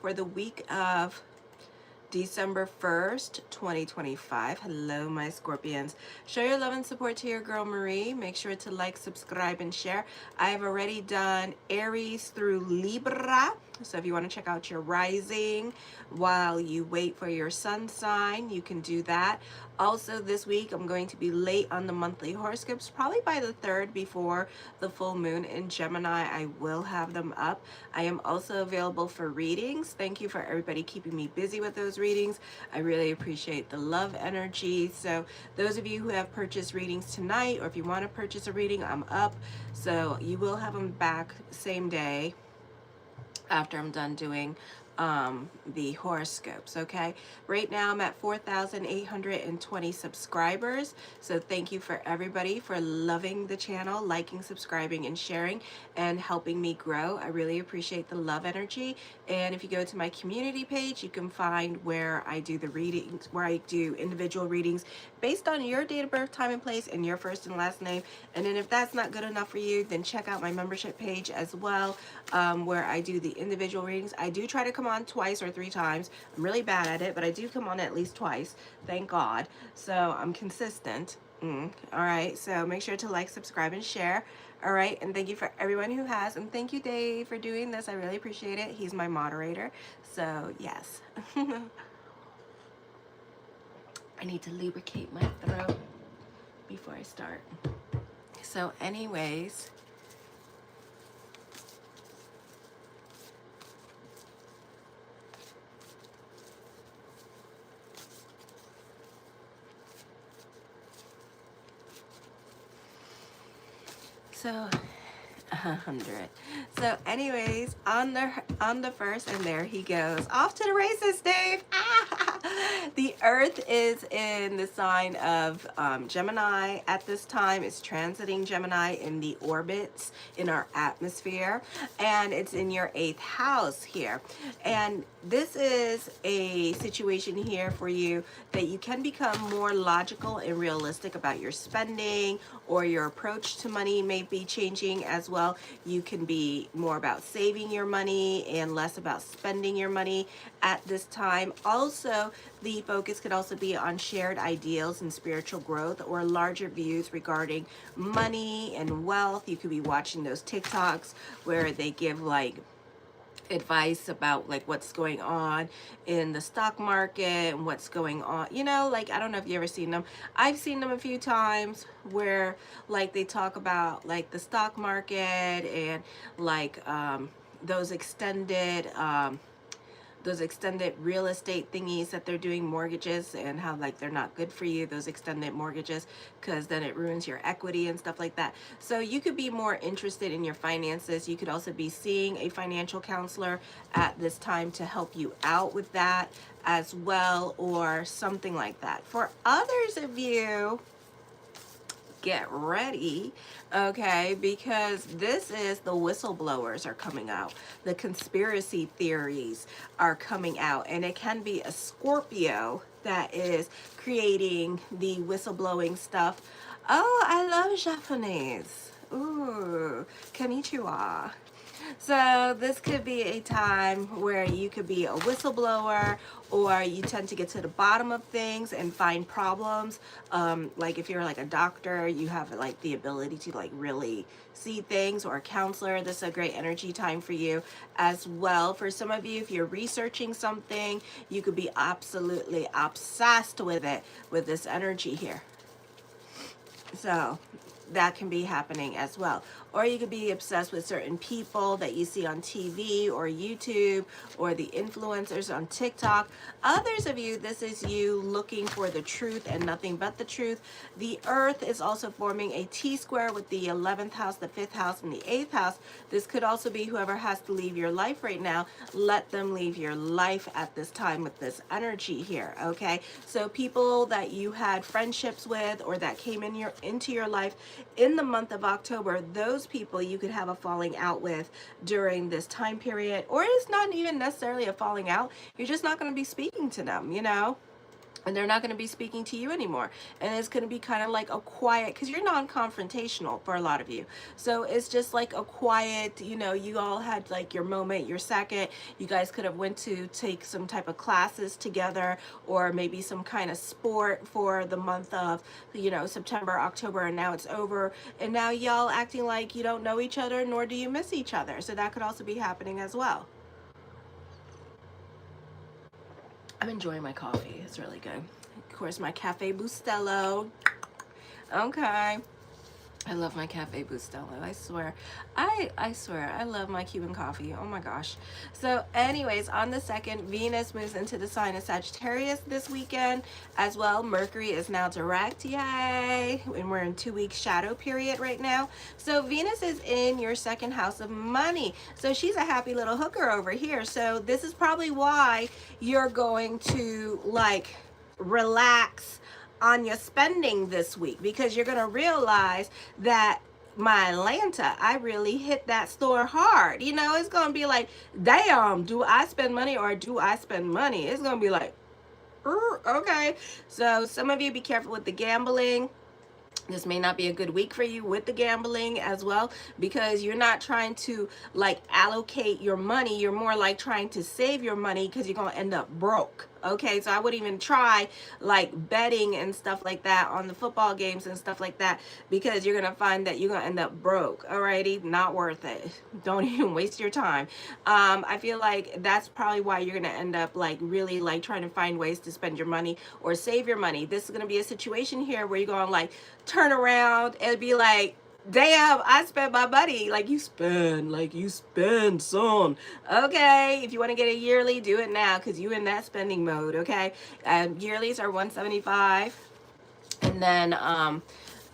for the week of December 1st, 2025. Hello, my Scorpions. Show your love and support to your girl Marie. Make sure to like, subscribe, and share. I've already done Aries through Libra. So if you want to check out your rising while you wait for your sun sign, you can do that. Also this week, I'm going to be late on the monthly horoscopes, probably by the 3rd before the full moon in Gemini. I will have them up. I am also available for readings. Thank you for everybody keeping me busy with those readings. I really appreciate the love energy. So those of you who have purchased readings tonight, or if you want to purchase a reading, I'm up. So you will have them back same day after I'm done doing the horoscopes. Okay, right now I'm at 4,820 subscribers, so thank you for everybody for loving the channel, liking, subscribing, and sharing, and helping me grow. I really appreciate the love energy. And if you go to my community page, you can find where I do the readings, where I do individual readings based on your date of birth, time and place, and your first and last name. And then if that's not good enough for you, then check out my membership page as well, where I do the individual readings. I do try to come on twice or 3 times. I'm really bad at it, but I do come on at least twice, thank God. So I'm consistent. All right, so make sure to like, subscribe, and share. All right, and thank you for everyone who has, and thank you, Dave, for doing this. I really appreciate it. He's my moderator, so yes. I need to lubricate my throat before I start. So anyways, so 100. So anyways, on the first, and there he goes off to the races, Dave. The Earth is in the sign of Gemini at this time. It's transiting Gemini in the orbits in our atmosphere, and it's in your 8th house here. And this is a situation here for you that you can become more logical and realistic about your spending, or your approach to money may be changing as well. You can be more about saving your money and less about spending your money at this time. Also, the focus could also be on shared ideals and spiritual growth, or larger views regarding money and wealth. You could be watching those TikToks where they give like advice about like what's going on in the stock market and what's going on, you know, like I don't know if you ever seen them. I've seen them a few times where like they talk about like the stock market and like those extended real estate thingies that they're doing, mortgages, and how like they're not good for you, those extended mortgages, because then it ruins your equity and stuff like that. So you could be more interested in your finances. You could also be seeing a financial counselor at this time to help you out with that as well, or something like that. For others of you, get ready, okay, because this is the whistleblowers are coming out, the conspiracy theories are coming out, and it can be a Scorpio that is creating the whistleblowing stuff. Oh, I love Japanese. Ooh, konnichiwa. So this could be a time where you could be a whistleblower, or you tend to get to the bottom of things and find problems. Like if you're like a doctor, you have like the ability to like really see things, or a counselor. This is a great energy time for you as well. For some of you, if you're researching something, you could be absolutely obsessed with it, with this energy here. So that can be happening as well. Or you could be obsessed with certain people that you see on TV or YouTube, or the influencers on TikTok. Others of you, this is you looking for the truth and nothing but the truth. The Earth is also forming a T-square with the 11th house, the 5th house, and the 8th house. This could also be whoever has to leave your life right now. Let them leave your life at this time with this energy here, okay? So people that you had friendships with, or that came into your life in the month of October, those people you could have a falling out with during this time period. Or it's not even necessarily a falling out, you're just not going to be speaking to them, you know. and they're not going to be speaking to you anymore, and it's going to be kind of like a quiet, because you're non-confrontational for a lot of you, so it's just like a quiet, you know, you all had like your moment, your second, you guys could have went to take some type of classes together, or maybe some kind of sport for the month of, you know, September, October, and now it's over, and now y'all acting like you don't know each other, nor do you miss each other. So that could also be happening as well. I'm enjoying my coffee. It's really good. Of course, my Cafe Bustelo. Okay. I love my Cafe Bustelo. I swear. I swear. I love my Cuban coffee. Oh my gosh. So anyways, on the 2nd, Venus moves into the sign of Sagittarius this weekend as well. Mercury is now direct. Yay. And we're in 2-week shadow period right now. So Venus is in your 2nd house of money. So she's a happy little hooker over here. So this is probably why you're going to like relax on your spending this week, because you're going to realize that my Atlanta, I really hit that store hard. You know, it's going to be like, damn, do I spend money or do I spend money? It's going to be like, okay. So some of you be careful with the gambling. This may not be a good week for you with the gambling as well, because you're not trying to like allocate your money. You're more like trying to save your money, because you're going to end up broke. Okay, so I wouldn't even try like betting and stuff like that on the football games and stuff like that, because you're going to find that you're going to end up broke. Alrighty, not worth it. Don't even waste your time. I feel like that's probably why you're going to end up like really like trying to find ways to spend your money or save your money. This is going to be a situation here where you're going like turn around and be like, damn, I spent my money. Like you spend son. Okay, if you want to get a yearly, do it now, because you in that spending mode. Okay, yearlies are 175, and then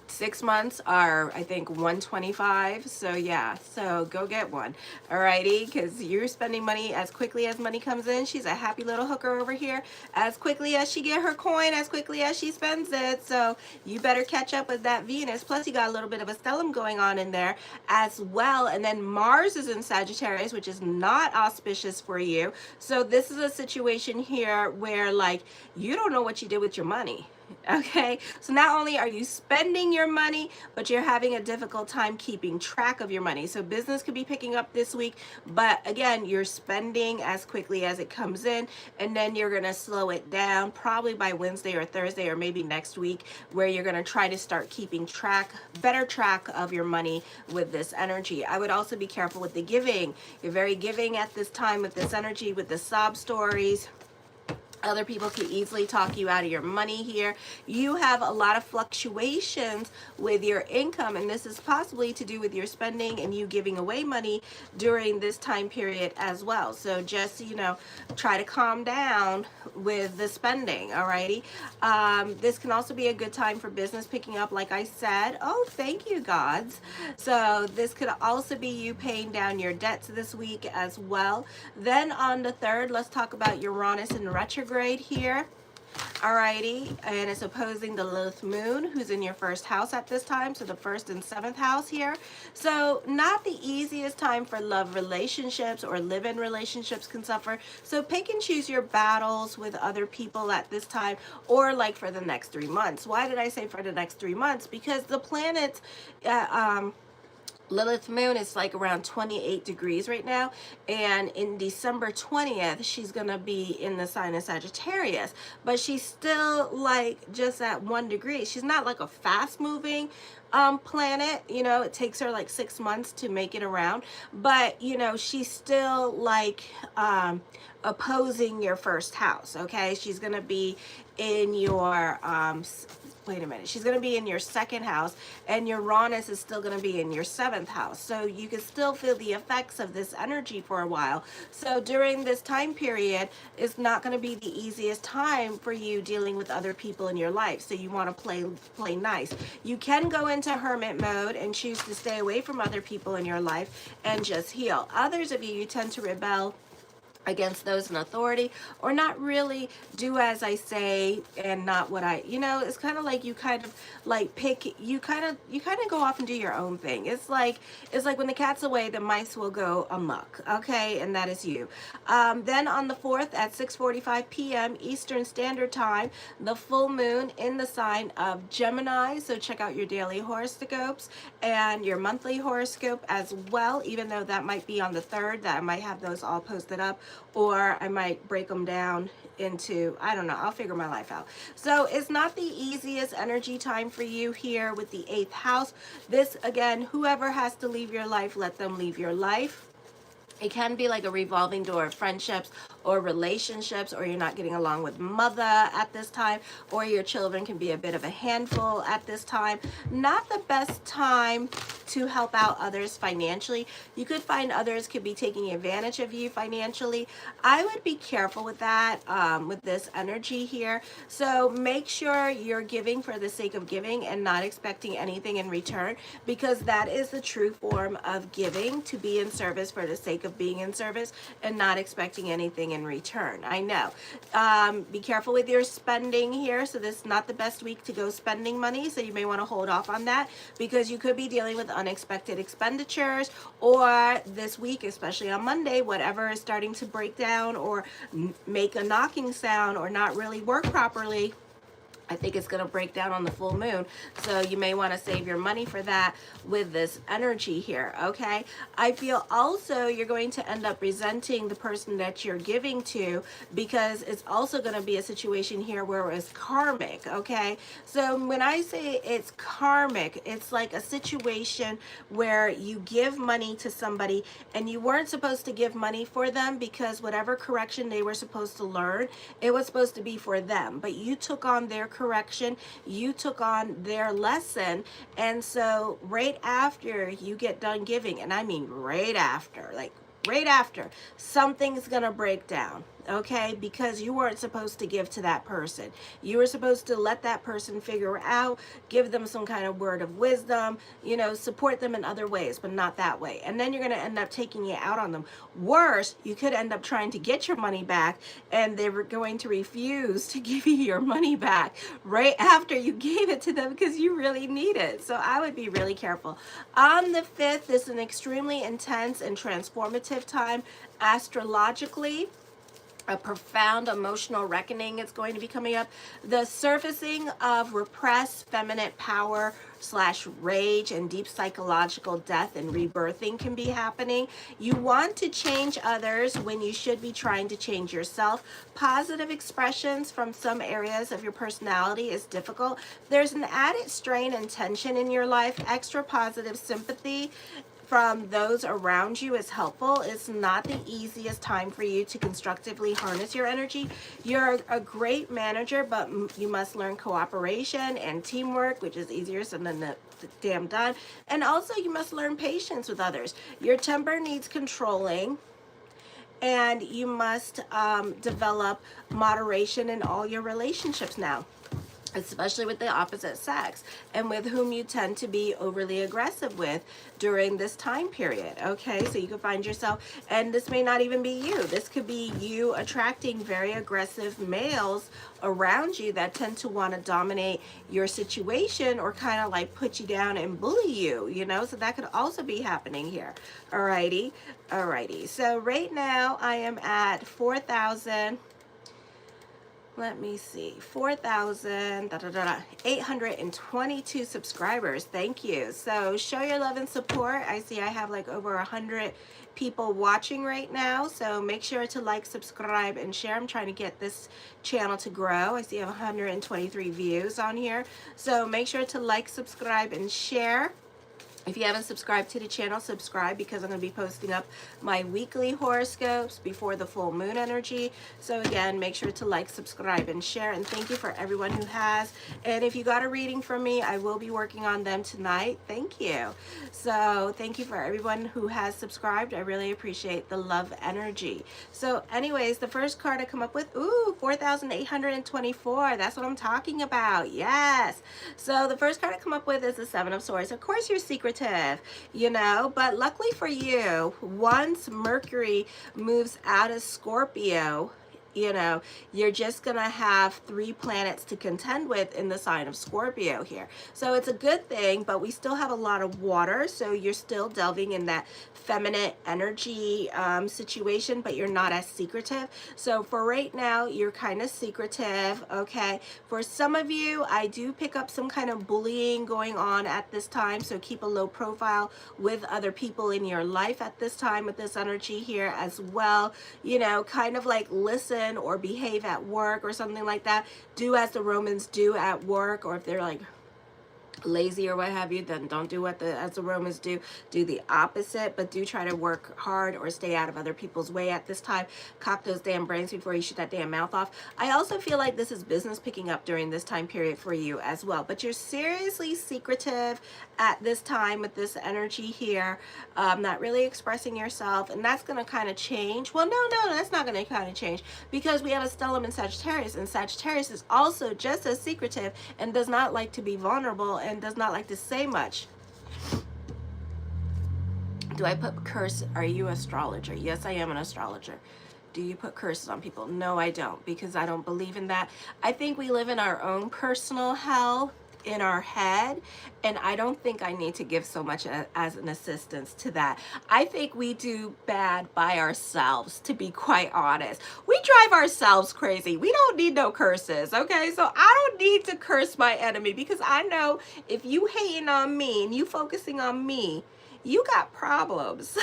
6 months are, I think, 125. So yeah, so go get one. Alrighty, because you're spending money as quickly as money comes in. She's a happy little hooker over here. As quickly as she get her coin, as quickly as she spends it. So you better catch up with that Venus. Plus you got a little bit of a stellium going on in there as well. And then Mars is in Sagittarius, which is not auspicious for you. So this is a situation here where like you don't know what you did with your money. Okay, so not only are you spending your money, but you're having a difficult time keeping track of your money. So business could be picking up this week, but again, you're spending as quickly as it comes in, and then you're going to slow it down probably by Wednesday or Thursday or maybe next week, where you're going to try to start keeping better track of your money with this energy. I would also be careful with the giving. You're very giving at this time with this energy, with the sob stories. Other people can easily talk you out of your money here. You have a lot of fluctuations with your income, and this is possibly to do with your spending and you giving away money during this time period as well. So just, you know, try to calm down with the spending, alrighty? This can also be a good time for business picking up, like I said. Oh, thank you, gods. So this could also be you paying down your debts this week as well. Then on the 3rd, let's talk about Uranus in retrograde here. Alrighty, and it's opposing the Lilith moon, who's in your 1st house at this time, so the 1st and 7th house here. So not the easiest time for love relationships, or live-in relationships can suffer. So pick and choose your battles with other people at this time, or like for the next 3 months. Why did I say for the next 3 months? Because the planets Lilith moon is like around 28 degrees right now, and in December 20th she's gonna be in the sign of Sagittarius, but she's still like just at 1 degree. She's not like a fast moving planet, you know, it takes her like 6 months to make it around, but you know, she's still like opposing your 1st house. Okay, she's gonna be in your wait a minute, she's going to be in your 2nd house, and Uranus is still going to be in your 7th house. So you can still feel the effects of this energy for a while. So during this time period, it's not going to be the easiest time for you dealing with other people in your life. So you want to play nice. You can go into hermit mode and choose to stay away from other people in your life and just heal. Others of you tend to rebel against those in authority, or not really do as I say and not what I, it's kind of like you kind of like you kind of go off and do your own thing. It's like when the cat's away, the mice will go amok. Okay, and that is you. Then on the 4th at 6:45 p.m. Eastern Standard Time, the full moon in the sign of Gemini. So check out your daily horoscopes and your monthly horoscope as well, even though that might be on the 3rd, that I might have those all posted up, or I might break them down into, I don't know, I'll figure my life out. So it's not the easiest energy time for you here with the 8th house. This, again, whoever has to leave your life, let them leave your life. It can be like a revolving door of friendships or relationships, or you're not getting along with mother at this time, or your children can be a bit of a handful at this time. Not the best time to help out others financially. You could find others could be taking advantage of you financially. I would be careful with that, with this energy here. So make sure you're giving for the sake of giving and not expecting anything in return, because that is the true form of giving, to be in service for the sake of being in service and not expecting anything in return. I know. Be careful with your spending here. So this is not the best week to go spending money. So you may want to hold off on that, because you could be dealing with unexpected expenditures, or this week, especially on Monday, whatever is starting to break down or make a knocking sound or not really work properly, I think it's going to break down on the full moon. So you may want to save your money for that with this energy here, okay? I feel also you're going to end up resenting the person that you're giving to, because it's also going to be a situation here where it's karmic, okay? So when I say it's karmic, it's like a situation where you give money to somebody and you weren't supposed to give money for them, because whatever correction they were supposed to learn, it was supposed to be for them. But you took on their correction, you took on their lesson, and so right after you get done giving, and I mean right after, like right after, something's gonna break down, okay? Because you weren't supposed to give to that person. You were supposed to let that person figure out, give them some kind of word of wisdom, support them in other ways, but not that way. And then you're going to end up taking it out on them. Worse, you could end up trying to get your money back, and they were going to refuse to give you your money back right after you gave it to them, because you really need it. So I would be really careful. On the 5th is an extremely intense and transformative time astrologically. A profound emotional reckoning is going to be coming up. The surfacing of repressed feminine power / rage and deep psychological death and rebirthing can be happening. You want to change others when you should be trying to change yourself. Positive expressions from some areas of your personality is difficult. There's an added strain and tension in your life. Extra positive sympathy from those around you is helpful. It's not the easiest time for you to constructively harness your energy. You're a great manager, but you must learn cooperation and teamwork, which is easier said than damn done. And also you must learn patience with others. Your temper needs controlling, and you must develop moderation in all your relationships now, especially with the opposite sex and with whom you tend to be overly aggressive with during this time period, okay? So you can find yourself, and this may not even be you, this could be you attracting very aggressive males around you that tend to want to dominate your situation, or kind of like put you down and bully you, so that could also be happening here. Alrighty. So right now I am at 4,000. Let me see, 4,822 subscribers. Thank you. So show your love and support. I see I have like over 100 people watching right now. So make sure to like, subscribe, and share. I'm trying to get this channel to grow. I see I have 123 views on here. So make sure to like, subscribe, and share. If you haven't subscribed to the channel, subscribe, because I'm going to be posting up my weekly horoscopes before the full moon energy. So again, make sure to like, subscribe, and share. And thank you for everyone who has. And if you got a reading from me, I will be working on them tonight. Thank you. So thank you for everyone who has subscribed. I really appreciate the love energy. So anyways, the first card I come up with, 4,824. That's what I'm talking about. Yes. So the first card I come up with is the 7 of Swords. Of course, your secret secretive, you know. But luckily for you, once Mercury moves out of Scorpio, you know, you're just gonna have 3 planets to contend with in the sign of Scorpio here. So it's a good thing, but we still have a lot of water, so you're still delving in that feminine energy situation, but you're not as secretive. So for right now, you're kind of secretive, okay? For some of you, I do pick up some kind of bullying going on at this time, so keep a low profile with other people in your life at this time with this energy here as well. You know, kind of like listen or behave at work or something like that. Do as the Romans do at work, or if they're like lazy or what have you, then don't do what as the Romans do. Do the opposite, but do try to work hard or stay out of other people's way at this time. Cock those damn brains before you shoot that damn mouth off. I also feel like this is business picking up during this time period for you as well, but you're seriously secretive at this time with this energy here, not really expressing yourself, and that's going to kind of change. Well, no, that's not going to kind of change, because we have a stellium in Sagittarius, and Sagittarius is also just as secretive and does not like to be vulnerable and does not like to say much. Do I put curse? Are you an astrologer? Yes, I am an astrologer. Do you put curses on people? No, I don't, because I don't believe in that. I think we live in our own personal hell in our head, and I don't think I need to give so much as an assistance to that. I think we do bad by ourselves, to be quite honest. We drive ourselves crazy. We don't need no curses, okay? So I don't need to curse my enemy, because I know if you hating on me and you focusing on me, you got problems.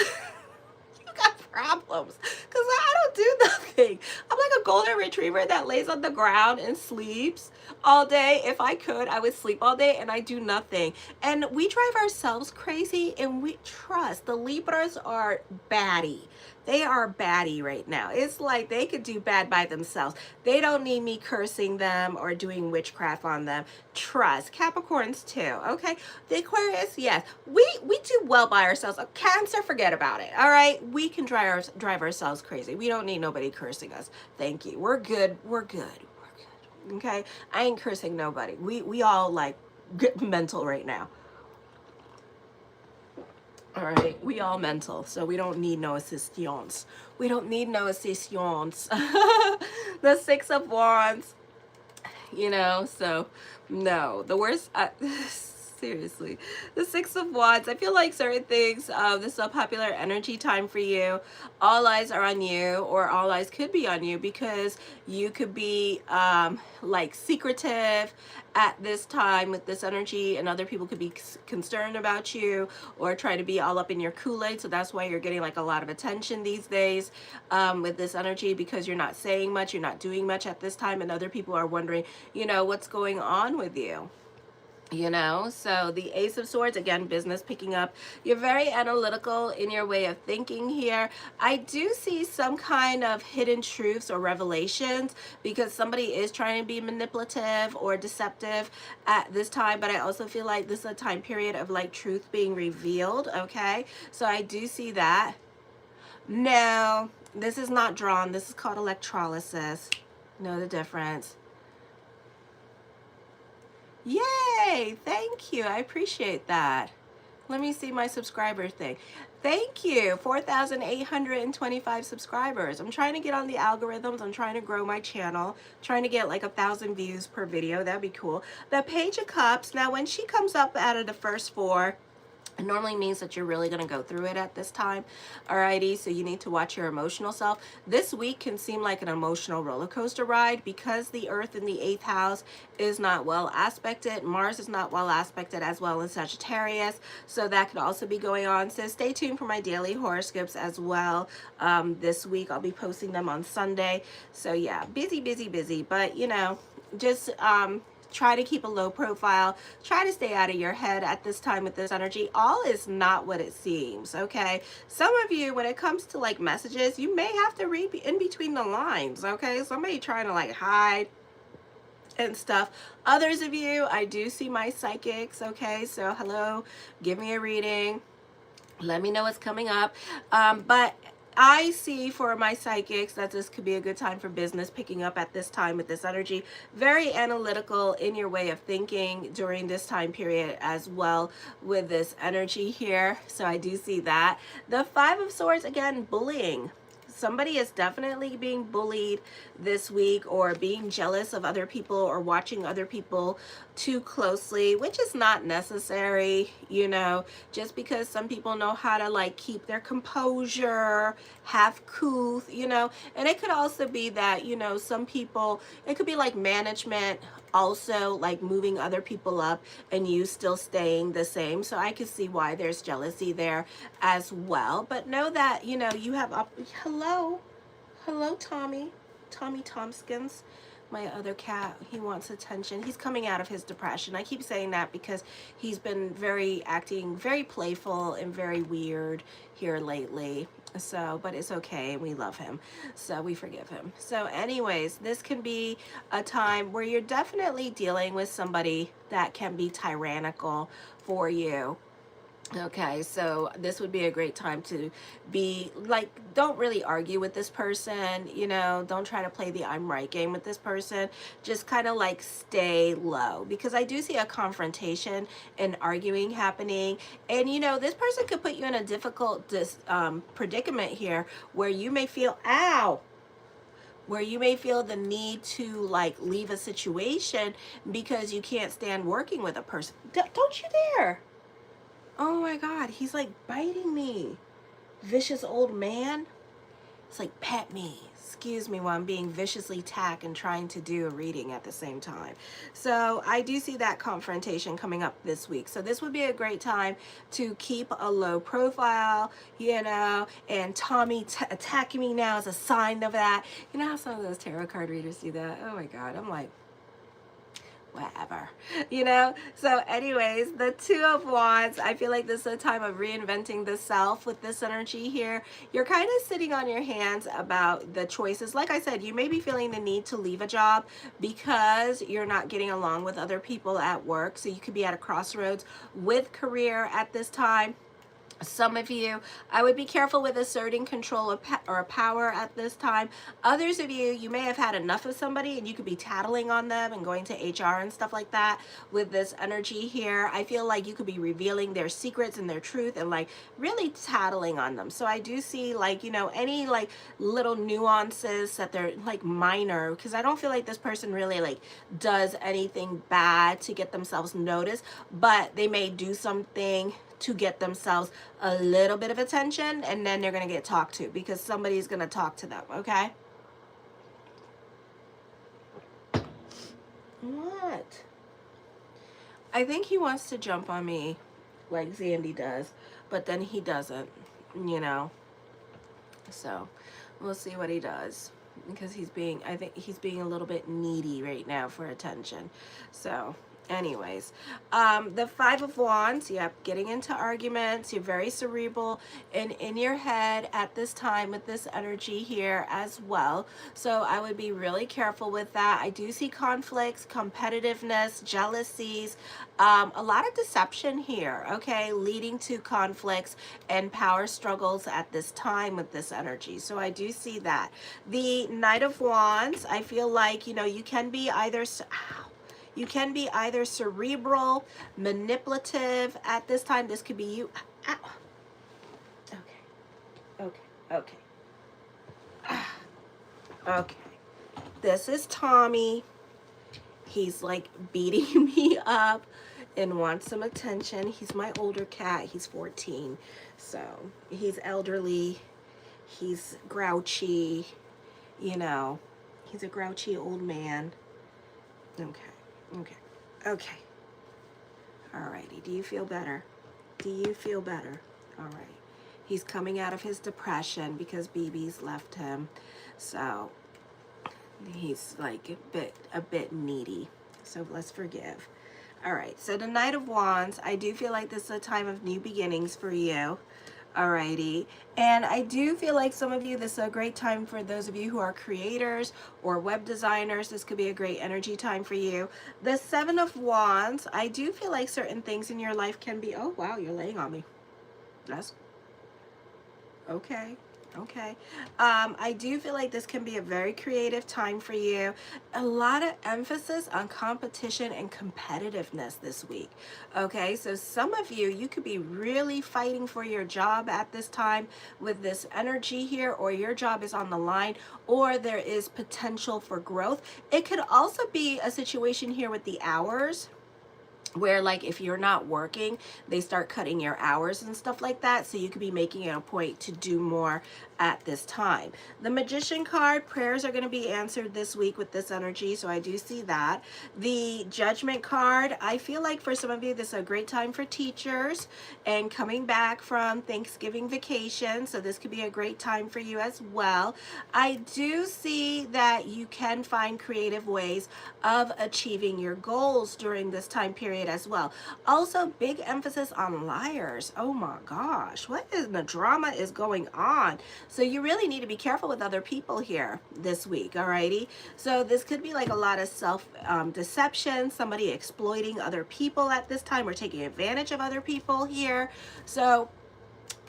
Problems, because I don't do nothing. I'm like a golden retriever that lays on the ground and sleeps all day. If I could, I would sleep all day, and I do nothing. And we drive ourselves crazy, and we trust. The Libras are batty. They are batty right now. It's like they could do bad by themselves. They don't need me cursing them or doing witchcraft on them. Trust. Capricorns too, okay? The Aquarius, yes. We do well by ourselves. Cancer, forget about it, all right? We can drive ourselves crazy. We don't need nobody cursing us. Thank you. We're good. We're good. We're good, okay? I ain't cursing nobody. We all like get mental right now. All right, we all mental, so we don't need no assistance. We don't need no assistance. The Six of Wands, you know, so no, the worst, seriously, the Six of Wands, I feel like certain things, this is a popular energy time for you. All eyes are on you, or all eyes could be on you, because you could be like secretive at this time with this energy, and other people could be concerned about you or try to be all up in your Kool-Aid. So that's why you're getting like a lot of attention these days with this energy, because you're not saying much, you're not doing much at this time, and other people are wondering, you know, what's going on with you. You know, so the Ace of Swords, again, business picking up. You're very analytical in your way of thinking here. I do see some kind of hidden truths or revelations, because somebody is trying to be manipulative or deceptive at this time, but I also feel like this is a time period of like truth being revealed, okay? So I do see that. No, this is not drawn. This is called electrolysis. Know the difference. Yay! Thank you. I appreciate that. Let me see my subscriber thing. Thank you. 4,825 subscribers. I'm trying to get on the algorithms. I'm trying to grow my channel. Trying to get like 1,000 views per video. That'd be cool. The Page of Cups. Now, when she comes up out of the first 4, it normally means that you're really going to go through it at this time. Alrighty, so you need to watch your emotional self. This week can seem like an emotional roller coaster ride, because the Earth in the 8th house is not well aspected. Mars is not well aspected as well in Sagittarius, so that could also be going on. So stay tuned for my daily horoscopes as well. This week I'll be posting them on Sunday. So yeah, busy, but you know, just try to keep a low profile. Try to stay out of your head at this time with this energy. All is not what it seems, okay? Some of you, when it comes to like messages, you may have to read in between the lines, okay? Somebody trying to like hide and stuff. Others of you, I do see my psychics, okay? So hello, give me a reading. Let me know what's coming up. But I see for my psychics that this could be a good time for business picking up at this time with this energy. Very analytical in your way of thinking during this time period as well with this energy here. So I do see that. The Five of Swords, again, bullying. Somebody is definitely being bullied this week, or being jealous of other people, or watching other people too closely, which is not necessary, you know, just because some people know how to like keep their composure, have couth, you know. And it could also be that, you know, some people, it could be like management also like moving other people up and you still staying the same. So I could see why there's jealousy there as well. But know that, you know, you have hello Tommy Tompkins, my other cat. He wants attention. He's coming out of his depression. I keep saying that because he's been acting very playful and very weird here lately. So, but it's okay. We love him. So we forgive him. So anyways, this can be a time where you're definitely dealing with somebody that can be tyrannical for you. Okay, so this would be a great time to be like, don't really argue with this person, you know, don't try to play the I'm right game with this person. Just kind of like stay low, because I do see a confrontation and arguing happening. And, you know, this person could put you in a difficult predicament here where you may feel, where you may feel the need to like leave a situation because you can't stand working with a person. Don't you dare. Oh my God, he's like biting me. Vicious old man. It's like, pet me. Excuse me while I'm being viciously attacked and trying to do a reading at the same time. So I do see that confrontation coming up this week. So this would be a great time to keep a low profile, you know, and Tommy attacking me now is a sign of that. You know how some of those tarot card readers do that? Oh my God, I'm like, whatever, you know. So anyways, the Two of Wands, I feel like this is a time of reinventing the self with this energy here. You're kind of sitting on your hands about the choices. Like I said, you may be feeling the need to leave a job because you're not getting along with other people at work. So you could be at a crossroads with career at this time. Some of you, I would be careful with asserting control or power at this time. Others of you, you may have had enough of somebody and you could be tattling on them and going to HR and stuff like that with this energy here. I feel like you could be revealing their secrets and their truth and like really tattling on them. So I do see like, you know, any like little nuances that they're like minor, because I don't feel like this person really like does anything bad to get themselves noticed, but they may do something to get themselves a little bit of attention, and then they're going to get talked to because somebody's going to talk to them, okay? What? I think he wants to jump on me like Zandy does, but then he doesn't, you know? So we'll see what he does, because I think he's being a little bit needy right now for attention. So anyways, the Five of Wands, yep, getting into arguments. You're very cerebral and in your head at this time with this energy here as well. So I would be really careful with that. I do see conflicts, competitiveness, jealousies, a lot of deception here, okay, leading to conflicts and power struggles at this time with this energy. So I do see that. The Knight of Wands, I feel like, you know, you can be either cerebral, manipulative at this time. This could be you. Okay. Okay. This is Tommy. He's like beating me up and wants some attention. He's my older cat. He's 14. So he's elderly. He's grouchy. You know, he's a grouchy old man. Okay. Alrighty. Do you feel better? Do you feel better? Alright. He's coming out of his depression because BB's left him. So he's like a bit needy. So let's forgive. Alright. So the Knight of Wands, I do feel like this is a time of new beginnings for you. Alrighty, and I do feel like some of you, this is a great time for those of you who are creators or web designers. This could be a great energy time for you. The Seven of Wands, I do feel like certain things in your life can be, oh wow, you're laying on me. That's okay. Okay. I do feel like this can be a very creative time for you. A lot of emphasis on competition and competitiveness this week. Okay. So some of you, you could be really fighting for your job at this time with this energy here, or your job is on the line, or there is potential for growth. It could also be a situation here with the hours, where like if you're not working, they start cutting your hours and stuff like that, so you could be making it a point to do more at this time. The Magician card, prayers are going to be answered this week with this energy, so I do see that. The Judgment card, I feel like for some of you this is a great time for teachers and coming back from Thanksgiving vacation, so this could be a great time for you as well. I do see that you can find creative ways of achieving your goals during this time period as well. Also, big emphasis on liars. Oh my gosh, what is the drama is going on? So you really need to be careful with other people here this week, alrighty? So this could be like a lot of self-deception, somebody exploiting other people at this time, or taking advantage of other people here. So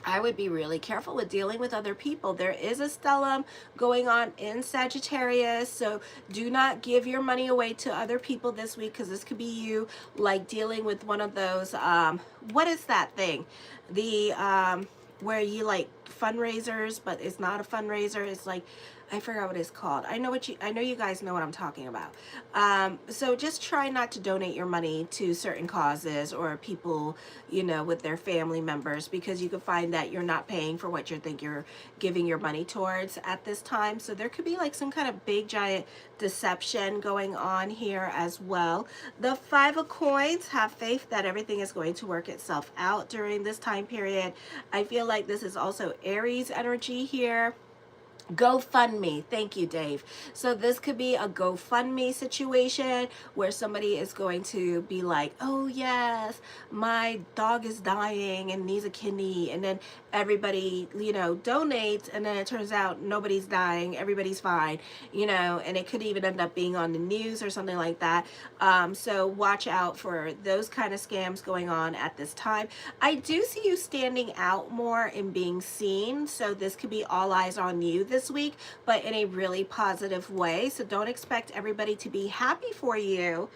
I would be really careful with dealing with other people. There is a stellium going on in Sagittarius, so do not give your money away to other people this week, because this could be you like dealing with one of those, what is that thing? The, where you like fundraisers, but it's not a fundraiser. It's like, I forgot what it's called. I know you guys know what I'm talking about. So just try not to donate your money to certain causes or people, you know, with their family members, because you could find that you're not paying for what you think you're giving your money towards at this time. So there could be like some kind of big giant deception going on here as well. The Five of Coins, have faith that everything is going to work itself out during this time period. I feel like this is also Aries energy here. GoFundMe. Thank you, Dave. So this could be a GoFundMe situation where somebody is going to be like, oh yes, my dog is dying and needs a kidney, and then everybody, you know, donates, and then it turns out nobody's dying, everybody's fine, you know, and it could even end up being on the news or something like that. So watch out for those kind of scams going on at this time. I do see you standing out more and being seen, so this could be all eyes on you this week, but in a really positive way. So don't expect everybody to be happy for you.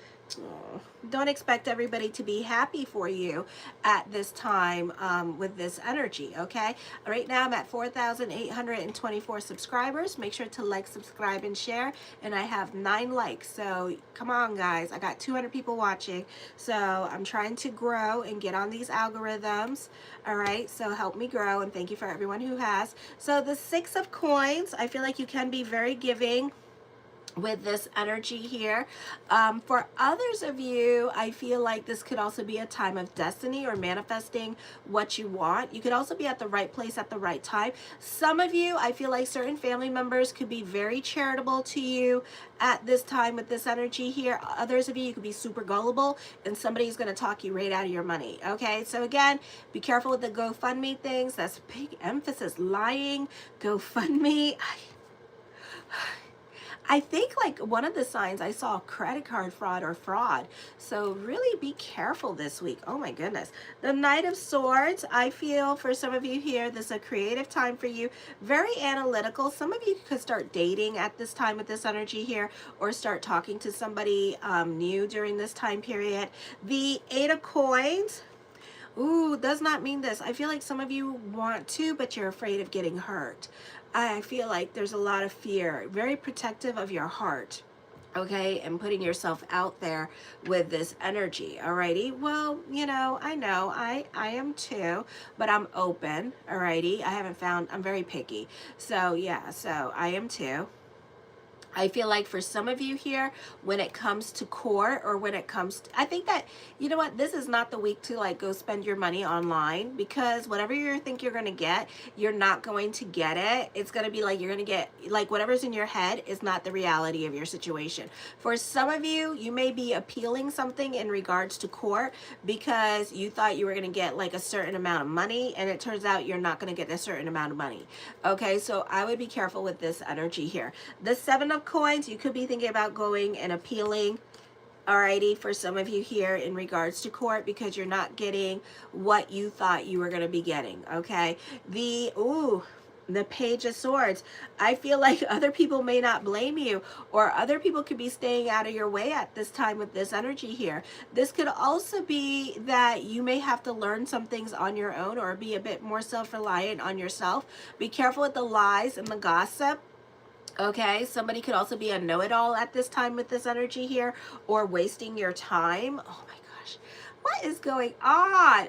Don't expect everybody to be happy for you at this time with this energy, okay? Right now I'm at 4,824 subscribers. Make sure to like, subscribe, and share. And I have 9 likes. So come on, guys. I got 200 people watching. So I'm trying to grow and get on these algorithms. All right, so help me grow, and thank you for everyone who has. So the Six of Coins, I feel like you can be very giving with this energy here. For others of you, I feel like this could also be a time of destiny or manifesting what you want. You could also be at the right place at the right time. Some of you, I feel like certain family members could be very charitable to you at this time with this energy here. Others of you, you could be super gullible, and somebody's going to talk you right out of your money. Okay, so again, be careful with the GoFundMe things. That's big emphasis. Lying, GoFundMe. I think like one of the signs I saw credit card fraud or fraud. So really be careful this week. Oh my goodness. The Knight of Swords, I feel for some of you here, this is a creative time for you. Very analytical. Some of you could start dating at this time with this energy here, or start talking to somebody new during this time period. The Eight of Coins. Ooh, does not mean this. I feel like some of you want to, but you're afraid of getting hurt. I feel like there's a lot of fear, very protective of your heart, okay, and putting yourself out there with this energy. Alrighty, well, you know I am too, but I'm open. Alrighty, I'm very picky, so yeah, so I am too. I feel like for some of you here, when it comes to court, or when it comes to, I think that, you know what, this is not the week to like go spend your money online, because whatever you think you're going to get, you're not going to get it. It's going to be like, you're going to get like whatever's in your head is not the reality of your situation. For some of you, you may be appealing something in regards to court because you thought you were going to get like a certain amount of money, and it turns out you're not going to get a certain amount of money. Okay, so I would be careful with this energy here. The Seven of Coins, you could be thinking about going and appealing, alrighty, for some of you here in regards to court, because you're not getting what you thought you were going to be getting. Okay, The Page of Swords. I feel like other people may not blame you, or other people could be staying out of your way at this time with this energy here. This could also be that you may have to learn some things on your own, or be a bit more self-reliant on yourself. Be careful with the lies and the gossip. Okay, somebody could also be a know-it-all at this time with this energy here, or wasting your time. Oh my gosh, what is going on?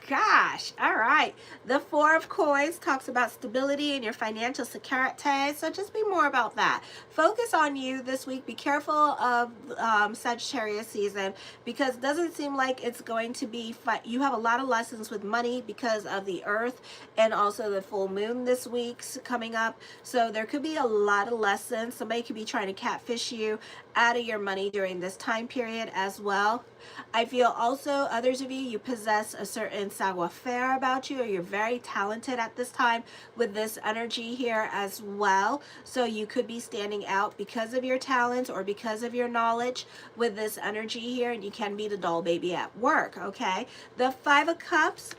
Gosh, all right. The Four of Coins talks about stability and your financial security, so just be more about that. Focus on you this week. Be careful of Sagittarius season, because it doesn't seem like it's going to be you have a lot of lessons with money because of the earth and also the full moon this week's coming up, so there could be a lot of lessons. Somebody could be trying to catfish you out of your money during this time period as well. I feel also others of you possess a certain savoir-faire about you, or you're very talented at this time with this energy here as well. So you could be standing out because of your talents or because of your knowledge with this energy here, and you can be the doll baby at work, okay? The Five of Cups.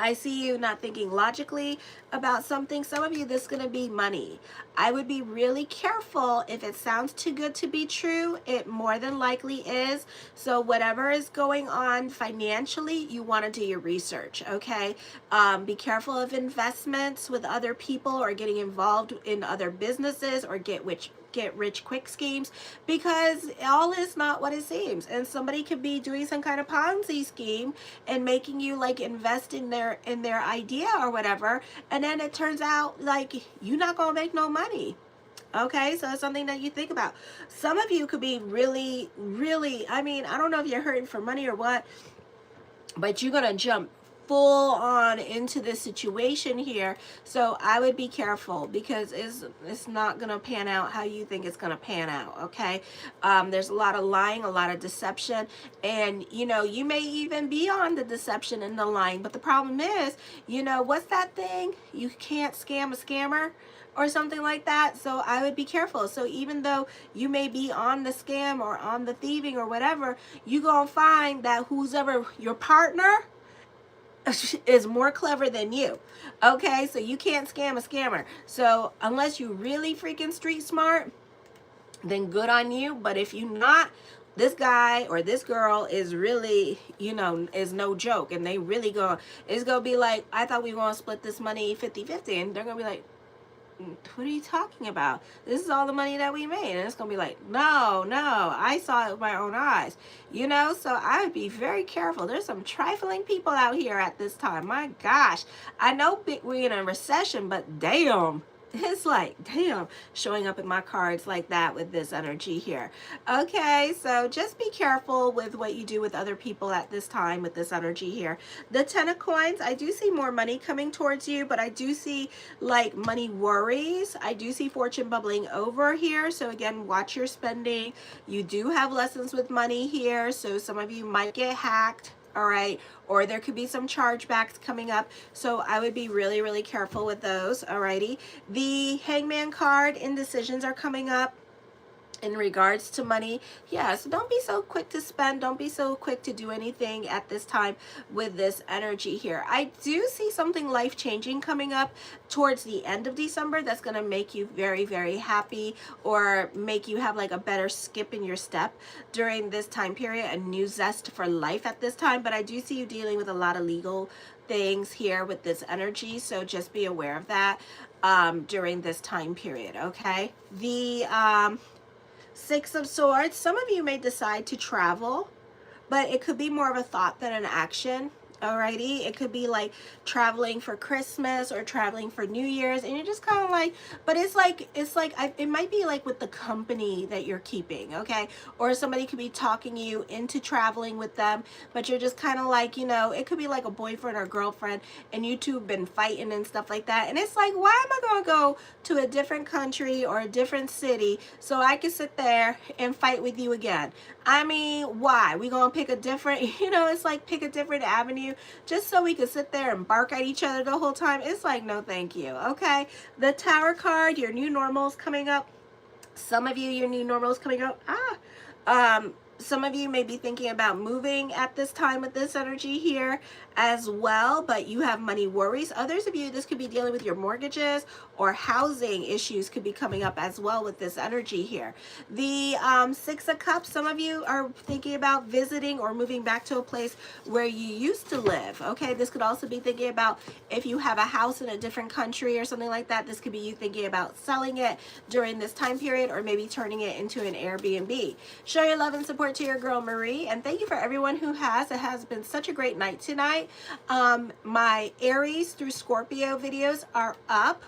I see you not thinking logically about something. Some of you, this is going to be money. I would be really careful. If it sounds too good to be true, it more than likely is. So whatever is going on financially, you want to do your research, okay? Be careful of investments with other people, or getting involved in other businesses, or get rich quick schemes, because all is not what it seems, and somebody could be doing some kind of Ponzi scheme and making you like invest in their idea or whatever, and then it turns out like you're not gonna make no money. Okay, so it's something that you think about. Some of you could be really, I mean, I don't know if you're hurting for money or what, but you're gonna jump full on into this situation here. So I would be careful, because it's not gonna pan out how you think it's gonna pan out, okay? There's a lot of lying, a lot of deception, and you know, you may even be on the deception and the lying, but the problem is, you know, what's that thing? You can't scam a scammer, or something like that. So I would be careful. So even though you may be on the scam or on the thieving or whatever, you gonna find that who's ever your partner is more clever than you. Okay, so you can't scam a scammer. So unless you really freaking street smart, then good on you. But if you not, this guy or this girl is really, you know, is no joke, and they really it's gonna be like, I thought we were gonna split this money 50-50, and they're gonna be like, what are you talking about? This is all the money that we made. And it's gonna be like, no, I saw it with my own eyes, you know. So I would be very careful. There's some trifling people out here at this time. My gosh, I know we're in a recession, but damn, it's like, damn, showing up in my cards like that with this energy here. Okay, so just be careful with what you do with other people at this time with this energy here. The Ten of Coins, I do see more money coming towards you, but I do see like money worries. I do see fortune bubbling over here. So again, watch your spending. You do have lessons with money here, so some of you might get hacked. All right, or there could be some chargebacks coming up, so I would be really careful with those. Alrighty, the Hangman card, indecisions are coming up in regards to money. Yeah, so don't be so quick to spend. Don't be so quick to do anything at this time with this energy here. I do see something life-changing coming up towards the end of December that's going to make you very happy, or make you have like a better skip in your step during this time period, a new zest for life at this time. But I do see you dealing with a lot of legal things here with this energy, so just be aware of that during this time period. Okay, the Six of Swords, some of you may decide to travel, but it could be more of a thought than an action. Alrighty, it could be like traveling for Christmas or traveling for New Year's, and you're just kind of like, but it's like it might be like with the company that you're keeping, okay? Or somebody could be talking you into traveling with them, but you're just kind of like, you know, it could be like a boyfriend or girlfriend, and you two have been fighting and stuff like that, and it's like, why am I gonna go to a different country or a different city so I can sit there and fight with you again? I mean, why? We gonna pick a different, you know, it's like pick a different avenue just so we can sit there and bark at each other the whole time. It's like, no thank you. Okay, the Tower card, your new normal is coming up. Some of you, your new normal is coming up. Some of you may be thinking about moving at this time with this energy here as well, but you have money worries. Others of you, this could be dealing with your mortgages or housing issues could be coming up as well with this energy here. The Six of Cups, some of you are thinking about visiting or moving back to a place where you used to live. Okay, this could also be thinking about if you have a house in a different country or something like that. This could be you thinking about selling it during this time period, or maybe turning it into an Airbnb. Show your love and support to your girl Marie, and thank you for everyone who has. It has been such a great night tonight. My Aries through Scorpio videos are up,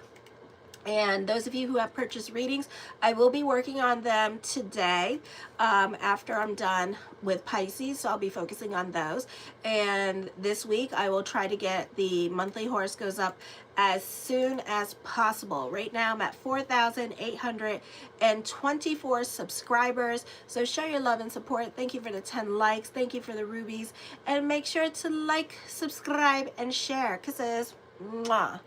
and those of you who have purchased readings, I will be working on them today after I'm done with Pisces, so I'll be focusing on those. And this week I will try to get the monthly horoscopes up as soon as possible. Right now I'm at 4,824 subscribers, so show your love and support. Thank you for the 10 likes, thank you for the rubies, and make sure to like, subscribe, and share. Kisses. Mwah.